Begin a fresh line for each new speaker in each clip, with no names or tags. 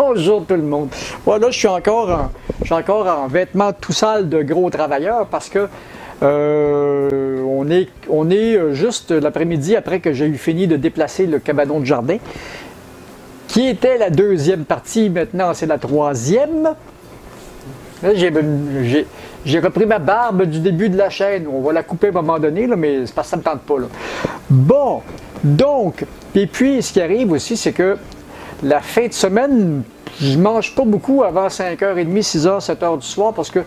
Bonjour tout le monde. Voilà, je suis encore en vêtements tout sales de gros travailleurs parce que on est juste l'après-midi après que j'ai eu fini de déplacer le cabanon de jardin, qui était la deuxième partie. Maintenant, c'est la troisième. Là, j'ai repris ma barbe du début de la chaîne. On va la couper à un moment donné, là, mais c'est parce que ça ne me tente pas. Là. Bon, donc, et puis ce qui arrive aussi, c'est que la fin de semaine, je mange pas beaucoup avant 5h30, 6h, 7h du soir parce que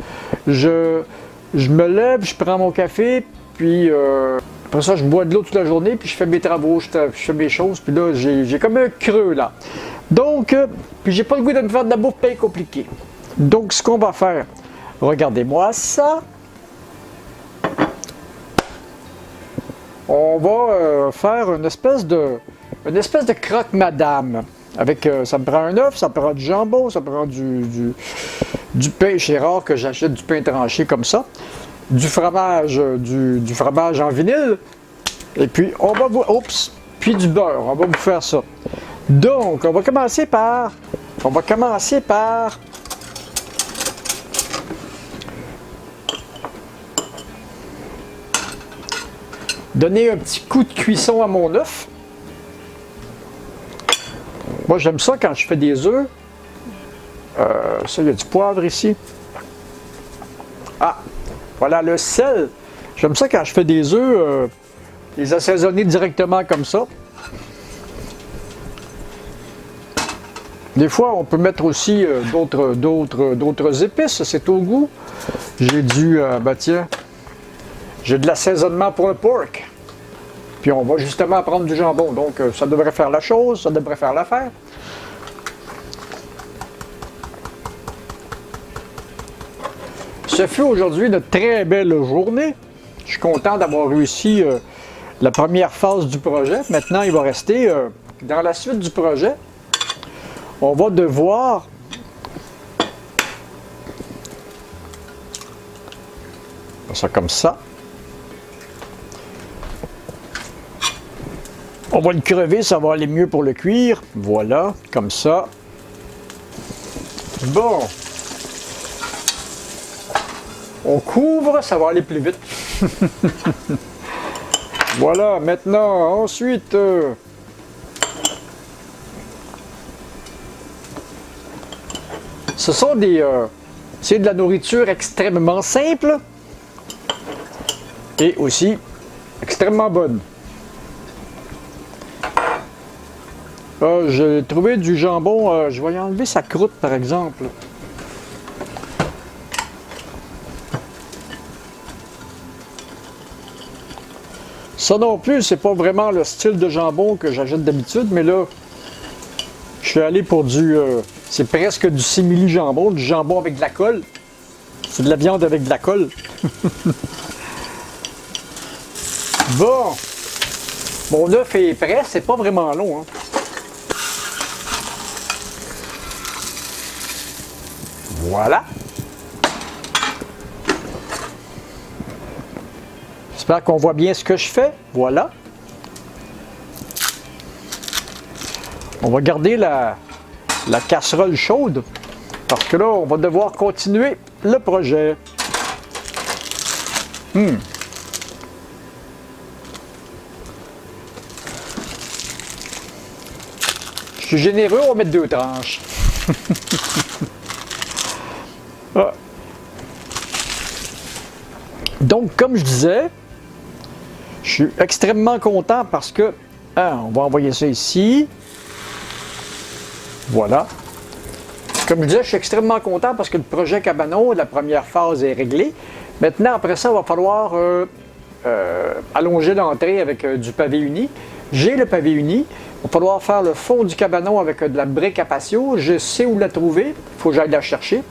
je me lève, je prends mon café, puis après ça, je bois de l'eau toute la journée, puis je fais mes travaux, je fais mes choses, puis là, j'ai comme un creux là. Donc, puis j'ai pas le goût de me faire de la bouffe bien compliquée. Donc, ce qu'on va faire, regardez-moi ça. On va faire une espèce de croque-madame. Avec, ça me prend un œuf, ça me prend du jambon, ça me prend du pain. C'est rare que j'achète du pain tranché comme ça. Du fromage en vinyle. Et puis, on va vous... Oups! Puis du beurre. On va vous faire ça. Donc, on va commencer par donner un petit coup de cuisson à mon œuf. Moi, j'aime ça quand je fais des œufs. Ça, il y a du poivre ici. Ah, voilà le sel. J'aime ça quand je fais des œufs, les assaisonner directement comme ça. Des fois, on peut mettre aussi d'autres épices, c'est au goût. J'ai j'ai de l'assaisonnement pour le pork. Puis on va justement prendre du jambon. Donc, ça devrait faire la chose, ça devrait faire l'affaire. Ce fut aujourd'hui une très belle journée. Je suis content d'avoir réussi la première phase du projet. Maintenant, il va rester, dans la suite du projet, on va devoir faire ça comme ça. On va le crever, ça va aller mieux pour le cuire. Voilà, comme ça. Bon. On couvre, ça va aller plus vite. Voilà, maintenant, ensuite... ce sont c'est de la nourriture extrêmement simple et aussi extrêmement bonne. J'ai trouvé du jambon, je vais y enlever sa croûte par exemple. Ça non plus, c'est pas vraiment le style de jambon que j'achète d'habitude, mais là, je suis allé pour c'est presque du simili-jambon, du jambon avec de la colle. C'est de la viande avec de la colle. Bon, mon œuf est prêt, c'est pas vraiment long, hein. Voilà. J'espère qu'on voit bien ce que je fais. Voilà. On va garder la casserole chaude parce que là, on va devoir continuer le projet. Je suis généreux, on va mettre 2 tranches. Ah. Donc, comme je disais, je suis extrêmement content parce que, on va envoyer ça ici. Voilà. Comme je disais, je suis extrêmement content parce que le projet cabanon, la première phase est réglée. Maintenant, après ça, il va falloir allonger l'entrée avec du pavé uni. J'ai le pavé uni. Il va falloir faire le fond du cabanon avec de la brique à patio. Je sais où la trouver. Il faut que j'aille la chercher.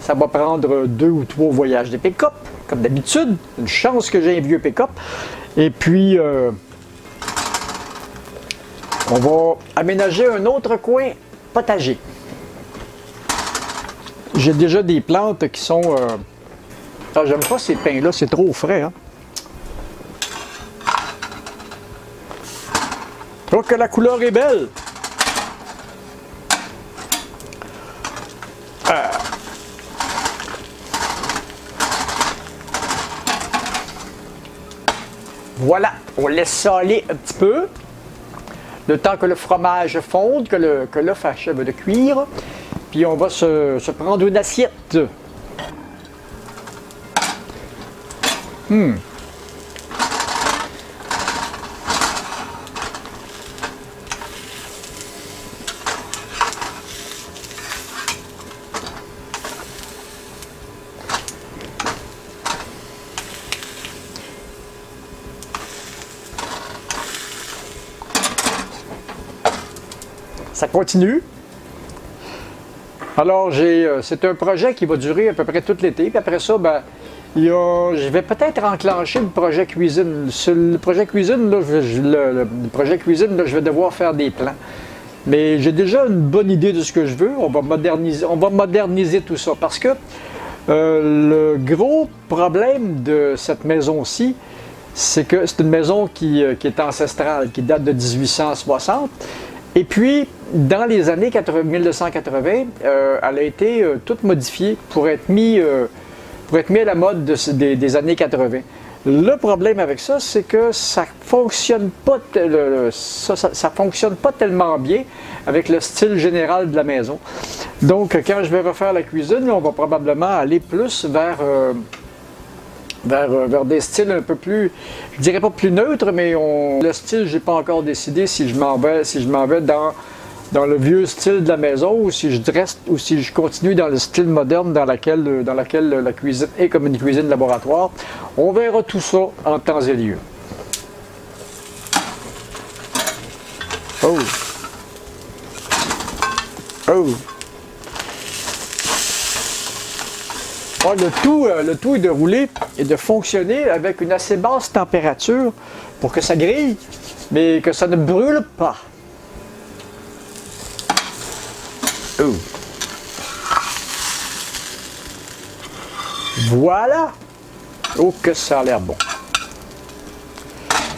Ça va prendre 2 ou 3 voyages de pick-up, comme d'habitude. Une chance que j'ai un vieux pick-up. Et puis, on va aménager un autre coin potager. J'ai déjà des plantes qui sont... j'aime pas ces pins-là, c'est trop frais. Hein? Oh, que la couleur est belle! Voilà, on laisse ça aller un petit peu. Le temps que le fromage fonde, que l'œuf achève de cuire. Puis on va se prendre une assiette. Ça continue. Alors, c'est un projet qui va durer à peu près tout l'été. Puis après ça, ben, je vais peut-être enclencher le projet cuisine. Sur le projet cuisine, là, le projet cuisine, là, je vais devoir faire des plans. Mais j'ai déjà une bonne idée de ce que je veux. On va moderniser tout ça. Parce que le gros problème de cette maison-ci, c'est que c'est une maison qui est ancestrale, qui date de 1860. Et puis, dans les années 1980, elle a été toute modifiée pour être mise à la mode des années 80. Le problème avec ça, c'est que ça fonctionne pas fonctionne pas tellement bien avec le style général de la maison. Donc, quand je vais refaire la cuisine, on va probablement aller plus vers des styles un peu plus, je dirais pas plus neutres, mais le style, j'ai pas encore décidé si je m'en vais dans le vieux style de la maison ou si je continue dans le style moderne dans laquelle la cuisine est comme une cuisine laboratoire. On verra tout ça en temps et lieu. Oh! Oh! Oh, le tout est de rouler et de fonctionner avec une assez basse température pour que ça grille, mais que ça ne brûle pas. Oh. Voilà! Oh, que ça a l'air bon.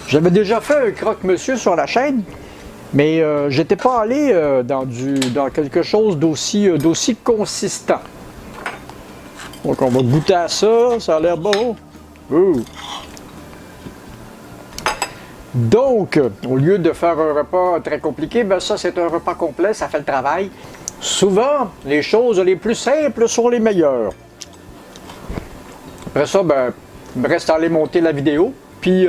J'avais déjà fait un croque-monsieur sur la chaîne, mais j'étais pas allé dans quelque chose d'aussi consistant. Donc on va goûter à ça, ça a l'air bon. Ouh. Donc, au lieu de faire un repas très compliqué, ben ça c'est un repas complet, ça fait le travail. Souvent, les choses les plus simples sont les meilleures. Après ça, ben, il me reste à aller monter la vidéo, puis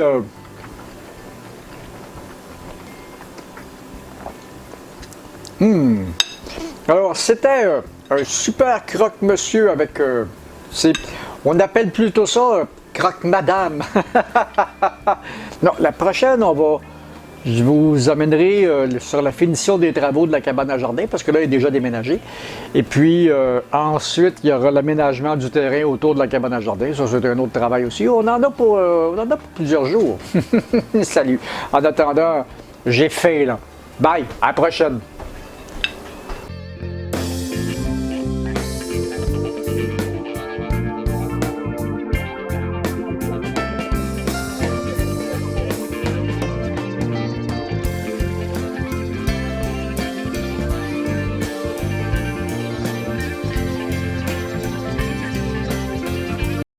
Alors, c'était un super croque-monsieur avec... on appelle plutôt ça croque-madame. Non, la prochaine, je vous amènerai sur la finition des travaux de la cabane à jardin, parce que là, il est déjà déménagé. Et puis, ensuite, il y aura l'aménagement du terrain autour de la cabane à jardin. Ça, c'est un autre travail aussi. On en a pour plusieurs jours. Salut. En attendant, j'ai faim, là. Bye, à la prochaine.